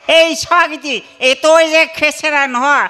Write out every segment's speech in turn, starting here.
এই স্বাগতি এতই যে খেচেৰা নহয়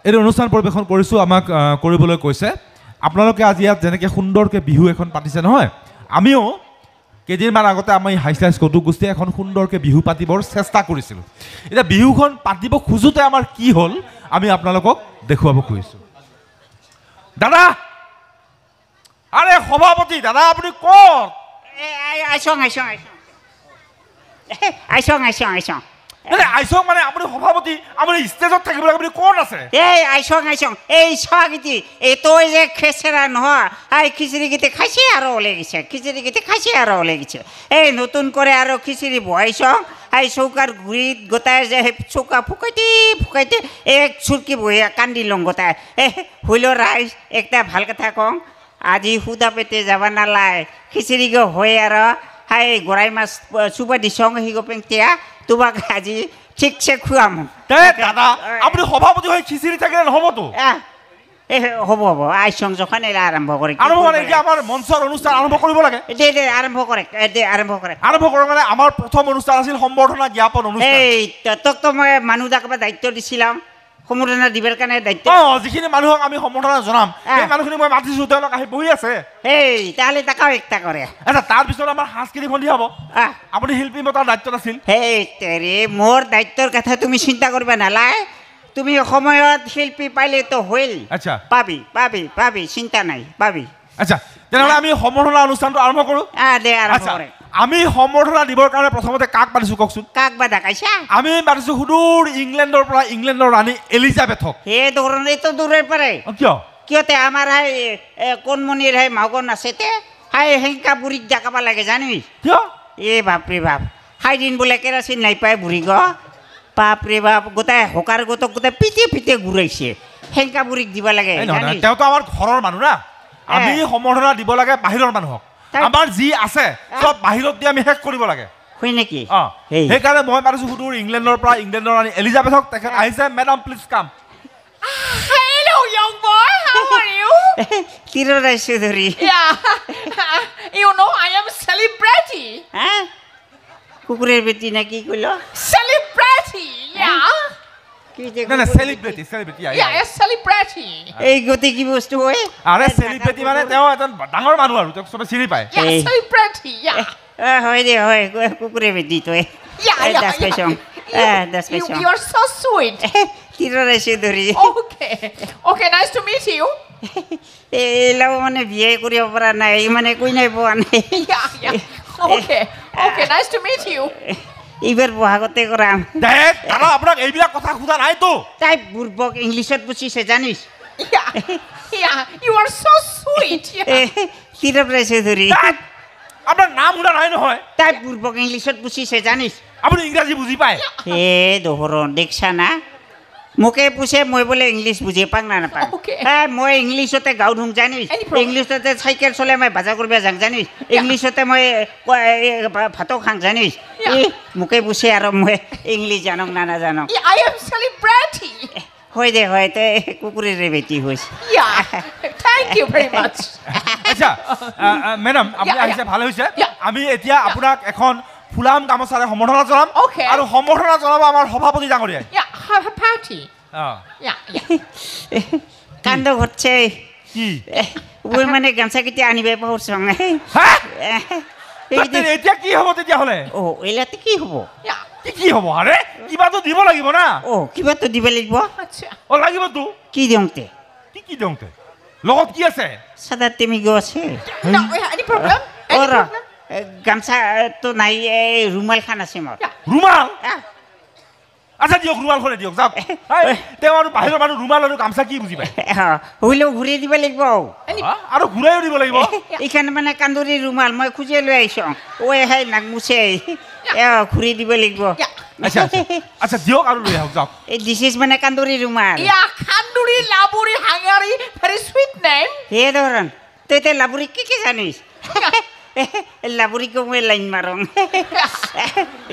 এই অনুষ্ঠান পৰিবেশন কৰিছোঁ আমাক কৰিবলৈ কৈছে আপোনালোকে আজি ইয়াত যেনেকৈ সুন্দৰকৈ বিহু এখন পাতিছে নহয় আমিও কেইদিনমান আগতে আমি হাইস্লাইজ কৌতুক গোষ্ঠীয়ে এখন সুন্দৰকৈ বিহু পাতিবৰ চেষ্টা কৰিছিলোঁ এতিয়া বিহুখন পাতিব খোজোতে আমাৰ কি হ'ল আমি আপোনালোকক দেখুৱাব খুজিছোঁ দাদা আৰে সভাপতি দাদা আপুনি ক'ত আইচং মানে আপুনি সভাপতি আপুনি ষ্টেজত থাকিব লাগে আপুনি ক'ত আছে আইচং এই স্বাগতি এতই যে খেচেৰা নহয় খিচিৰিকেইটা খাইছে আৰু ওলাই গৈছে এই নতুন কৰে আৰু খিচিৰি বহাইছং চৌকাৰ গুৰিত গোটাই যে চৌকা ফুকাইতে এক চুৰকি বহি কান্দি লওঁ গোটাই হুইল ৰাইজ একটা ভাল কথা কওঁ আজি সুদা পেটে যাব নালাগে খিচিৰিকে হৈ আৰু গৰাই মাছ চুবা দিছং সিগো পেংতিয়া তোমাক আজি ঠিকছে খুৱাম দাদা আপুনি সভাপতি হৈ খিচিৰি থাকিলে নহ'বতো হ'ব আইচং যখন আৰম্ভ কৰে আমাৰ মঞ্চৰ অনুষ্ঠান আৰম্ভ কৰিব লাগে আৰম্ভ কৰে মানে আমাৰ প্ৰথম অনুষ্ঠান আছিল সম্বৰ্ধনা জ্ঞাপন অনুষ্ঠান তোক তো মই মানুহ দাকবা দায়িত্ব দিছিলাম সম্বৰ্ধনা দিবৰ কাৰণে দায়িত্ব যিখিনি মানুহক আমি সম্বৰ্ধনা জনাম সেই মানুহখিনি মই মাতিছোঁ তেওঁলোক আহি বহি আছে তাহলে তাকাও একটা কৰে তাৰপিছত আমাৰ সাংস্কৃতিক সন্ধিয়া হ'ব আপুনি শিল্পী মতাৰ দায়িত্বত আছিল মোৰ দায়িত্বৰ কথা তুমি চিন্তা কৰিবা নালাগে তুমি সময়ত শিল্পী পাইলে তো হইল আচ্ছা পাবি চিন্তা নাই পাবি আচ্ছা তেনেহ'লে আমি সম্বৰ্ধনা অনুষ্ঠানটো আৰম্ভ কৰোঁ আমি সম্বৰ্ধনা দিবৰ কাৰণে প্ৰথমতে কাক মাতিছোঁ কওকচোন কাক বা ডাকাইছা আমি মাতিছোঁ সুদূৰ ইংলেণ্ডৰ পৰা ইংলেণ্ডৰ ৰাণী এলিজাবেথক সেই ধৰণে তো দূৰৰ পাৰে কিয়তে আমাৰ কণমণিৰ মাগন আছে হেংকা বুঢ়ীক ডাকাব লাগে জানি কিয় বাপৰে বাপ দিন বোলে কেৰাচিন নাই পাই বুঢ়ী বাপৰে বাপ গোটাই হকাৰ গোটক গোটাই পিতে ঘূৰাইছে হেংকা বুঢ়ীক দিব লাগে তেওঁতো আমাৰ ঘৰৰ মানুহ না আমি সম্বৰ্ধনা দিব লাগে বাহিৰৰ মানুহক আমাৰ যি আছে চব বাহিৰত দি আমি শেষ কৰিব লাগে হয় নেকি সেইকাৰণে মই মাতিছোঁ সুদূৰ ইংলেণ্ডৰ পৰা ইংলেণ্ডৰ ৰাণী এলিজাবেথক তেখেত আহিছে madam please come Hello, young boy. How are you? Tirorai Sudhuri. You know, I am celebrity. Kukurer beti na ki kulo? Celebrity, No, celebrity. Yeah, a celebrity. এই গতি কি বস্তু হয় আরে সেলিব্রিটি মানে তেও এজন ডাঙৰ মানুহ আৰু তেক সবে চিনি পায় Yeah, celebrity. হয় কুকুৰে বেটি তই that's my song. You are so sweet. Tirorai Sudhuri. Okay, nice to meet you. Allow মানে বিয়ে কৰিব পৰা নাই মানে কই নাই পোৱা নাই Okay, nice to meet you. এইবাৰ বহাগতে কৰাম দেখ দাদা আপোনাক এইবিলাক কথা খুদা নাই তো তাই বুৰ্বক ইংলিছত বুজিছে জানিস Yeah, you are so sweet. Tirorai Sudhuri. আপোনাৰ নাম খুদা নাই নহয় তাই বুৰ্বক ইংলিছত বুজিছে জানিস আপুনি ইংৰাজী বুজি পায় দহৰণ দেখছা না মোকে পুছে মই বোলে ইংলিছ বুজি পাং না নাপাং মই ইংলিছতে গাঁও ধুং জানিস ইংলিছতে চাইকেল চলাই মই বাজাৰ কৰিব যাং জানিস ইংলিছতে মই ভাতো খাং জানিস মোকে পুছে আৰু মই ইংলিছ জানক না নাজানক I am celebrity. হয় তে কুকুৰেৰে বেটি হৈছে Thank you very much. আচ্ছা মেডাম আপুনি আহিছে ভালে হৈছে আমি এতিয়া আপোনাক এখন ফুলাম গামোচাৰে সম্বৰ্ধনা জনাম আৰু সম্বৰ্ধনা জনাব আমাৰ সভাপতি ডাঙৰীয়াই Have a party. কান্দ ঘটছে কি ওই মানে গামছা কেতিয়া আনিবে পাহৰছং এতিয়া কি হ'ব তেতিয়াহ'লে এলাতে কি হ'ব কি হ'ব আৰে কিবাটো দিব লাগিব না কিবাটো দিব লাগিব লাগিবতো কি দিওঁতে কি দিওঁতে লগত কি আছে সাদা তেমিগো আছে No, any problem? গামছা তো নাই ৰুমাল খান আছে মোৰ ৰুমাল আচ্ছা দিয়ক ৰুমালখনে দিয়ক যাওক তেওঁ আৰু বাহিৰৰ মানুহ ৰুমাল আৰু গামছা কি বুজি পায় হইলেও ঘূৰাই দিব লাগিব আৰু ঘূৰাইও দিব লাগিব এইখানে মানে কান্দুৰি ৰুমাল মই খুজিয়ে লৈ আহিছোঁ নাক মুছে ঘূৰি দিব লাগিব আচ্ছা দিয়ক আৰু লৈ আহক যাওক দিছ ইজ মানে কান্দুৰি ৰুমাল Kanduri, Laburi, Hungary, very sweet name. হে ধৰণ তই লাবুৰি কি জানিস লাবুৰিকো মই লাইন মাৰং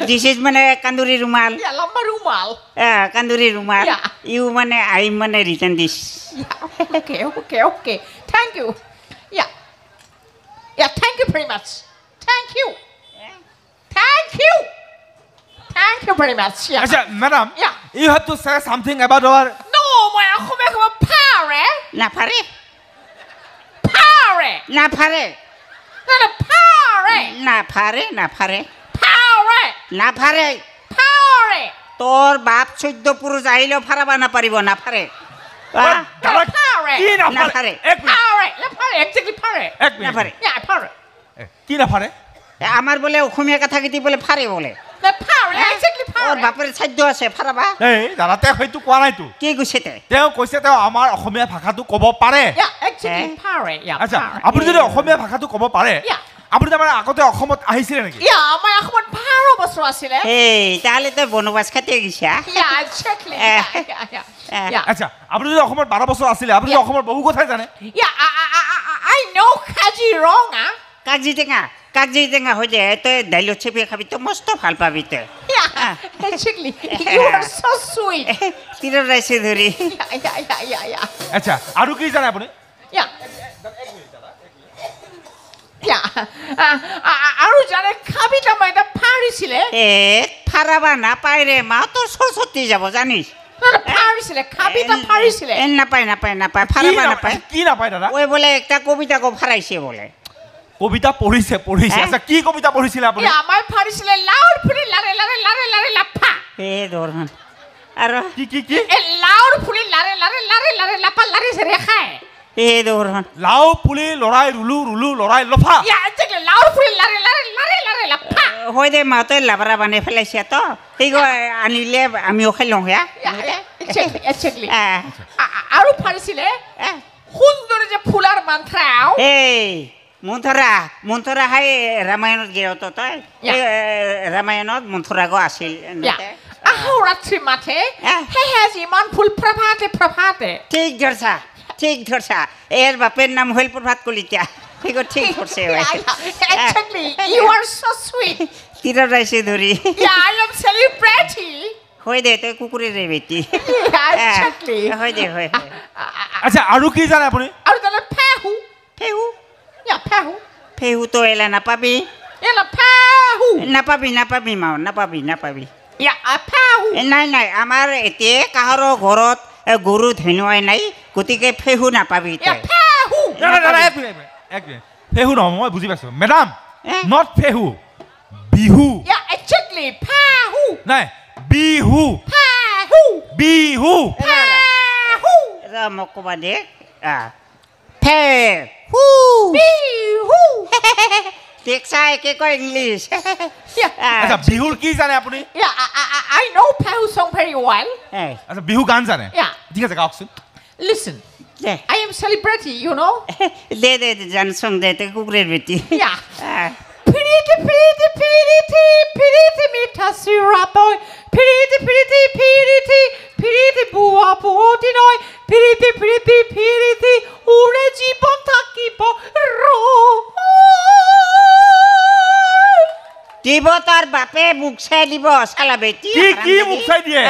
দিছ ইজ মানে কান্দুৰি ৰুমাল লম্বা ৰুমাল কান্দুৰি ৰুমাল ইউ মানে আই মানে return this Okay. Thank you. Yeah, thank you very much. Thank you. Thank you very much. Yeah. আচ্ছা madam Yeah. You have to say something about our No, মই অসমীয়া ক'ব পাৰে। নাফাৰে পাৰে। নাফাৰে পাৰে। নাফাৰে নাফাৰে পাৰে। নাফাৰে পাৰে। তোৰ বাপ 14 পুৰুষ আহিলেও ফাৰাব নাপাৰিব নাফাৰে দাদা পাৰে। কি নাফাৰে নাফাৰে। এক মিনিট পাৰে। পাৰে। Exactly পাৰে। এক মিনিট নাফাৰে Yeah, পাৰে। কি নাফাৰে আমাৰ বোলে অসমীয়া কথা কেইটি বোলে ফাৰে বোলে পাৰে। Exactly ওৰ পাৰে। বাপেৰ খাদ্য আছে ফাৰাবা এই দাদা তেওঁ সেইটো কোৱা নাইতো কি গুছিতে তেওঁ কৈছে তেওঁ আমাৰ অসমীয়া ভাষাটো ক'ব পাৰে Yeah, exactly পাৰে। Yeah, আচ্ছা পাৰে। আপুনি যদি অসমীয়া ভাষাটো ক'ব পাৰে Yeah. আপুনি তাৰমানে আগতে অসমত আহিছিলে নেকি Yeah, আমাৰ অসমত 12 বছৰ আছিলে। এই তাহলে তো বনবাস খাতে গেছা Yeah, exactly. Yeah. আচ্ছা আপুনি যদি অসমত 12 বছৰ আছিলে আপুনি Yeah. অসমৰ বহু কথাই জানে Yeah, I know Kajironga. কাগজি টেঙা হৈ যায় তই দাইলত চেপি খাবি তো মস্ত ভাল পাবি তই Yeah, exactly. You are so sweet. তীৰৰ ৰাইছে ধৰি Yeah. আচ্ছা আৰু কি জানে আপুনি Yeah. Yeah. আৰু জানে খাবিটা মই এটা পাৰিছিলে এ ফাৰাবা নাপায় ৰে মা তোৰ সৰস্বতী যাব জানিস পাৰিছিলে খাবিটা পাৰিছিলে এ নাপায় কি ফাৰাবা নাপায়? নাপায় কি নাপায় দাদা ওই বোলে একটা কবিতা কো ফাৰাইছে বোলে কবিতা পঢ়িছে আচ্ছা কি কবিতা পঢ়িছিলে আপুনি আমাৰ পাৰিছিলে লাউৰ ফুলি লাৰে লাৰে লাৰে লাৰে লাফা এ ধৰণ আৰু কি এ লাউৰ ফুলি লাৰে লাৰে লাৰে লাৰে লাফা লাৰি সেৰে খায় এ ধৰণ লাও পুলি লৰাই ৰুলু লৰাই লফা Yeah, exactly. লাউৰ ফুলি লাৰে লাৰে লাৰে লাৰে লাফা হৈ দে মা তই লাবৰা বানাই পেলাইছে তো সেই আনিলে আমিও খাই লওঁ হেয়া Exactly. আৰু পাৰিছিলে সুন্দৰ যে ফুলাৰ মন্ত্ৰাও এই মন্থৰা হাই ৰামায়ণত গিৰত তই ৰামায়ণত মন্থৰাগো আছিল আহোৰাত্ৰি মাথে সেহে যিমান ফুল প্ৰভাতে ঠিক ধৰছা এৰ বাপেৰ নাম হল প্ৰভাত কলিতা ঠিক ঠিক ধৰছে Exactly. You are so sweet. তীৰৰ ৰাইছে ধৰি Yeah, I am celebrity. হৈ দে তই কুকুৰে ৰে বেটি Yeah, exactly. হৈ দে হয় আচ্ছা আৰু কি জানে আপুনি আৰু জানে ফেহু ফেহু Yeah, ফেহু ফেহু তই এলা নাপাবি এলা ফেহু নাপাবি মাও নাপাবি Yeah, ফেহু নাই আমাৰ এতিয়া কাহাৰো ঘৰত গৰু ধেনুৱাই নাই গতিকে ফেহু নাপাবি Yeah, তই ফেহু এক মিনিট ফেহু নহয় মই বুজি পাইছো মেডাম Eh? নট ফেহু বিহু Yeah, exactly. ফেহু নাই বিহু ফেহু ফেহু ৰা মোক ক'বা দে ফেহু বিহু দেখছা একে কয় ইংলিছ আচ্ছা বিহুৰ কি জানে আপুনি Yeah, I know Pehu song very well. আচ্ছা বিহু গান জানে Yeah. ঠিক আছে গাওকচোন Listen, De I am celebrity, you know. দে জানচোন দে তই কুকুৰেৰ বেটি Yeah. Pretty মিঠা চিৰা বৈ pretty বুৱা বুৱতী নয় pretty উৰে জীৱন থাকিব দিব তোৰ বাপে মুখ চাই দিব চালা বেটি কি মুখ চাই দিয়ে?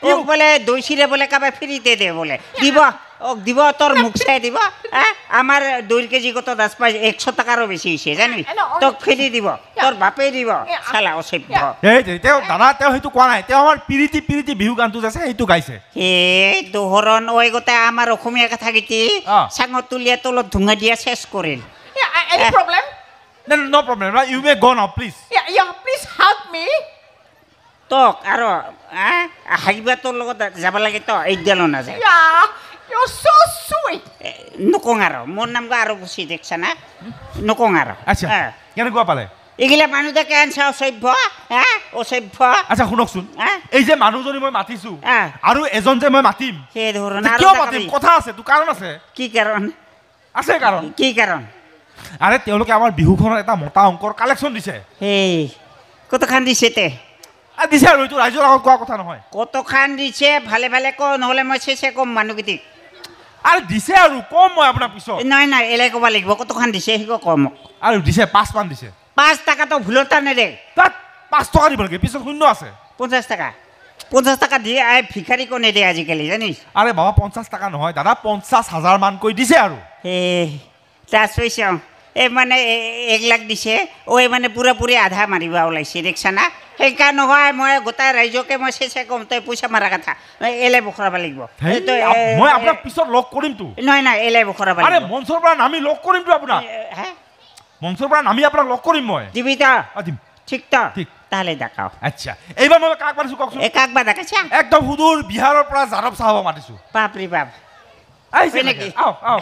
মোক বোলে দৈ চিৰে বোলে কাবাই ফ্ৰীতে দে বোলে দিব তোৰ মুখ চাই দিব আমাৰ 2 কেজি কত 100 টাকাৰো বেছি হৈছে জানি তোক ফ্ৰী দিব তোৰ বাপে দিব চালা অসভ্য তেওঁ দাদা তেওঁ সেইটো কোৱা নাই তেওঁ আমাৰ পিৰিতি বিহু গানটো আছে সেইটো গাইছে এই দোহৰণ ওই গোটা আমাৰ অসমীয়া কথা গীতি চাঙত তুলিয়া তলত ধুঙা দিয়া শেষ কৰিল Any problem? No problem. You may go now, please. Yeah, please help me. তোক আৰু হাইবা তোৰ লগত যাব লাগে তো এইডালো নাযায় Yeah, you're so sweet. নকং আৰু মোৰ নাম আৰু গুচি দেখছা না নকং আৰু আচ্ছা কেনেকুৱা পালে এইগিলা মানুহ দেখে আনছা অসভ্য অসভ্য আচ্ছা শুনকচোন এই যে মানুহজনী মই মাতিছো আৰু এজন যে মই মাতিম সেই ধৰণ কিয় মাতিম কথা আছে তো কাৰণ আছে কি কাৰণ আছে কাৰণ কি কাৰণ আৰে তেওঁলোকে আমাৰ বিহুখনৰ এটা মোটা অংকৰ কালেকশ্যন দিছে এই কতখান দিছে তে দিছে আৰু এইটো ৰাইজৰ আগত কোৱা কথা নহয় কতখান দিছে ভালে ক নহ'লে মই চেছে কম মানুহকেইটিক আৰু দিছে আৰু কম মই আপোনাক পিছত নাই এলাই ক'ব লাগিব কতখান দিছে সিকো কম মোক আৰু দিছে 5 মান দিছে 5 টাকাটো ভুলতা নেদে তাত 5 টকা দিব লাগে পিছত শূন্য আছে 50 টাকা দিয়ে ভিখাৰীকো নেদে আজিকালি জানিছ আৰে বাবা 50 টাকা নহয় দাদা 50,000 মানকৈ দিছে আৰু এই তাছ পইচা এই মানে 1 লাখ দিছে ঐ মানে পুৰাপুৰি আধা মাৰিব ওলাইছে দেখছা না সেইকাৰণে নহয় মই গোটাই ৰাইজকে মই চেচে কম তই পইচা মাৰা কথা এলাই বখৰাব লাগিব মই আপোনাক পিছত লগ কৰিমতো নহয় নহয় এলাই বখৰাব আৰে লাগিব মঞ্চৰ পৰা নামি লগ কৰিমতো আপোনাক মঞ্চৰ পৰা নামি আপোনাক লগ কৰিম মই দিবি তো দিম ঠিক তো ঠিক তাহলে দেখাও আচ্ছা এইবাৰ মই কাক মাতিছো কওকচোন কাক বা দেখাইছা একদম সুদূৰ বিহাৰৰ পৰা যাদৱ চাহাব মাতিছো বাপৰি বাপ আহিছে নেকি? আও আও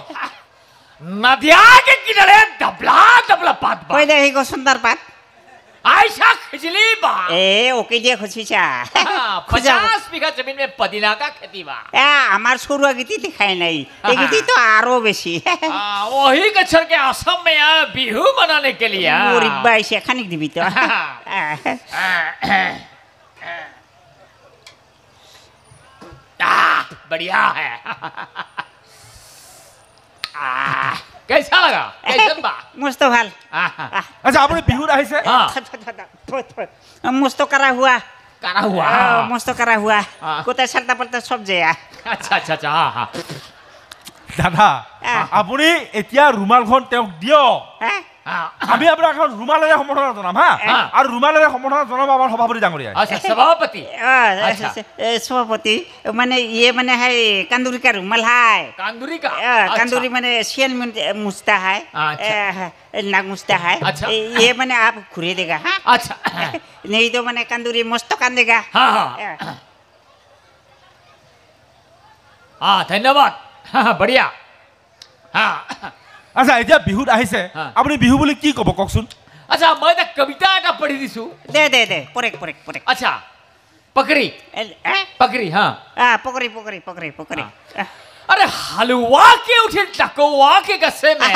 नदिया के किनारे दबला दबला पात बा কৈ দে সি সুন্দৰ পাত आयशा खिचली बा ওকে দিয়ে খুচিছা 50 बीघा जमीन में पुदीना का खेती बा আমার সৰুয়া গীতি দেখাই নাই এই গীতি তো আরো বেশি वही कचर के असम में आया बिहू मनाने के लिए গরিবা এসে খানিক দিবি তো बढ़िया है कैसा लगा कैसन बा মস্ত ভাল আচ্ছা আপুনি বিহুত আহিছে मस्त करा हुआ करा हुआ मस्त करा हुआ কোথায় সালতা পাল্টা সব যায় अच्छा अच्छा अच्छा हाँ हाँ দাদা আপুনি এতিয়া ৰুমালখন তেওঁক দিয়ক আমি আপোনাক এখন ৰুমালেৰে সম্বৰ্ধনা জনাম হা আৰু ৰুমালেৰে সম্বৰ্ধনা জনাব আমাৰ সভাপতি ডাঙৰীয়া अच्छा सभापति সভাপতি মানে ইয়ে মানে হাই কান্দুরি का रुमाल है कांदूरी का कांदूरी मैंने सियन मुस्ता है नाक मुस्ता है ये मैंने आप खुरे देगा हाँ अच्छा नहीं तो मैंने कांदूरी मस्त कान देगा हाँ हाँ धन्यवाद हाँ बढ़िया हाँ আচ্ছা এতিয়া বিহুত আহিছে আপুনি বিহু বুলি কি ক'ব কওকচোন अच्छा मैं तो कविता का पढ़ी दिसू दे दे दे पोरेक पोरेक पोरेक अच्छा पकड़ी पकड़ी हाँ पकड़ी पकड़ी पकड़ी पकड़ी अरे हलवा के उठे टकवा के गस्से में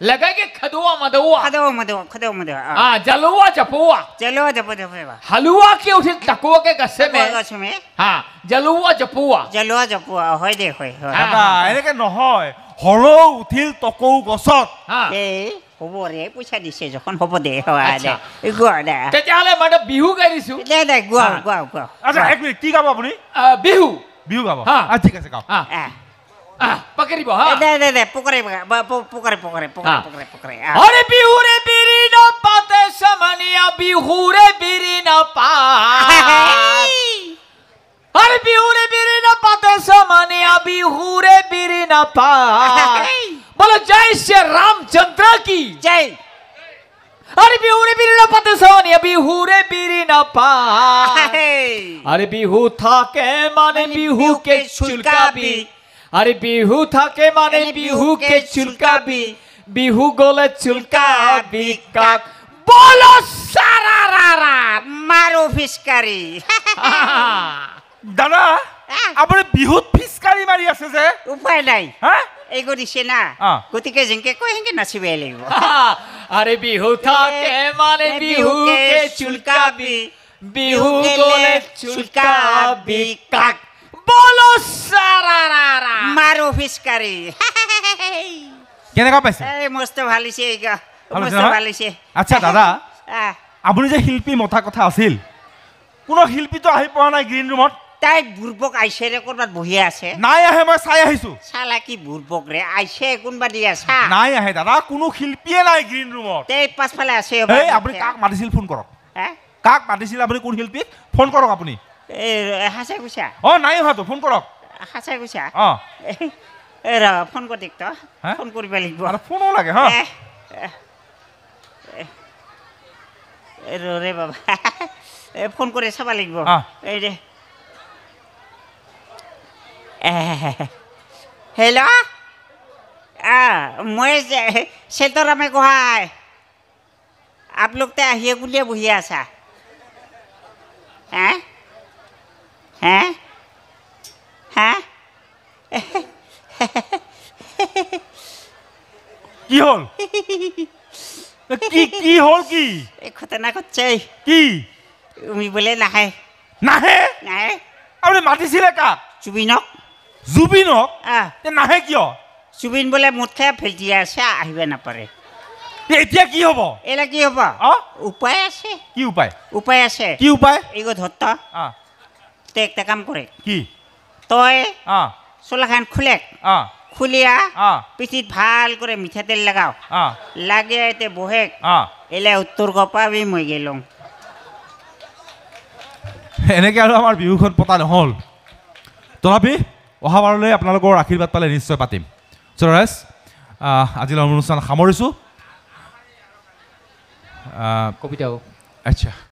लगा के खदुआ मदुआ खदो मदो खदो मदो हाँ जलुआ जपुआ चलो जपो जपो हलवा के उठे टकवा के गस्से में हाँ जलुआ जपुआ जलुआ जपो होय दे होय দাদা এনেকে নহয় হলৌ উঠিল তকৌ গছত এই হ'ব ৰে পইচা দিছে যখন হ'ব দে হয় দে গোৱা দে তেতিয়াহ'লে মই বিহু গাই দিছো দে দে গোৱা গোৱা গোৱা আচ্ছা এক মিনিট কি গাব আপুনি বিহু বিহু গাব ঠিক আছে গাওক पकड़िब हाँ दे दे दे पकड़े पकड़े पकड़े पकड़े पकड़े अरे बिहू रे बिरी न पाते समनिया बिहू रे बिरी न पा अरे बिहू रे बिरी न पाते समनिया बिहू रे बिरी न पा बोलो जय श्री रामचंद्र की जय अरे बिहू रे बिरी न पाते समनिया बिहू रे बिरी न पा अरे बिहू था के माने बिहू के चुलका भी अरे बिहू था के माने बिहू के चुलका भी बिहू गोले चुलका भी काक बोलो सारा रारा मारो फिस्कारी দাদা আপুনি বিহুত ফিচকাৰি মাৰি আছে যে উপায় নাই হা এইগো দিছে না গতিকে যেনকে কয় হেনকে নাচিবই লাগিব अरे बिहू था के माने बिहू के चुलका भी बिहू गोले चुलका भी काक बोलो सारा रारा मारो फिस्कारी কেনেকুৱা পাইছে এই মস্ত ভালিছে এইগা মস্ত ভালিছে আচ্ছা দাদা আপুনি যে শিল্পী মতা কথা আছিল কোনো শিল্পীটো আহি পোৱা নাই গ্ৰীণ ৰুমত তাই বুৰ্বক আইছে ৰে কৰবাত বহি আছে নাই আহে মই চাই আহিছো সালা কি বুৰ্বক ৰে আইছে কোনবা দি আছে নাই আহে দাদা কোনো শিল্পীয়ে নাই গ্ৰীণ ৰুমত তেই পাছফালে আছে এই আপুনি কাক মাতিছিল ফোন কৰক কাক মাতিছিল আপুনি কোন শিল্পীক ফোন কৰক আপুনি এই হাসে গুছা নাই অহাতো ফোন কৰক হাসে গুছা অ এই ৰ ফোন কৰি দিক তো ফোন কৰিব লাগিব আৰু ফোনো লাগে হা ৰে বাবা ফোন কৰি চাব লাগিব এই দে हेलो मैं सेतरामे गोहाय आप लोग तो आहिए बुलिए बुहिया सा हैं हैं हैं কি হল কি হল কি এই ঘটনা করছে কি উমি বলে নাহে নাহে নাহে আপনি মাতিছিলে কাক জুবিনক জুবিনক নাহে কিয় জুবিন বোলে মুঠ খাই ফেলটি আছে আহিব নাপাৰে এতিয়া কি হব এলা কি হব উপায় আছে কি উপায় উপায় আছে কি উপায় এইগো ধত্ত তে একটা কাম করে কি তই চোলাখান খুলেক খুলিয়া আ পিঠিত ভাল করে মিঠা তেল লাগাও আ লাগিয়ে এতে বহে আ এলে উত্তর কপাবি মই গেলং এনেকৈ আৰু আমাৰ বিহুখন পতা নহ'ল তথাপি অহাবাৰলৈ আপোনালোকৰ আশীৰ্বাদ পালে নিশ্চয় পাতিম চ' ৰাইজ আজিলৈ অনুষ্ঠান সামৰিছোঁ কবিতাও আচ্ছা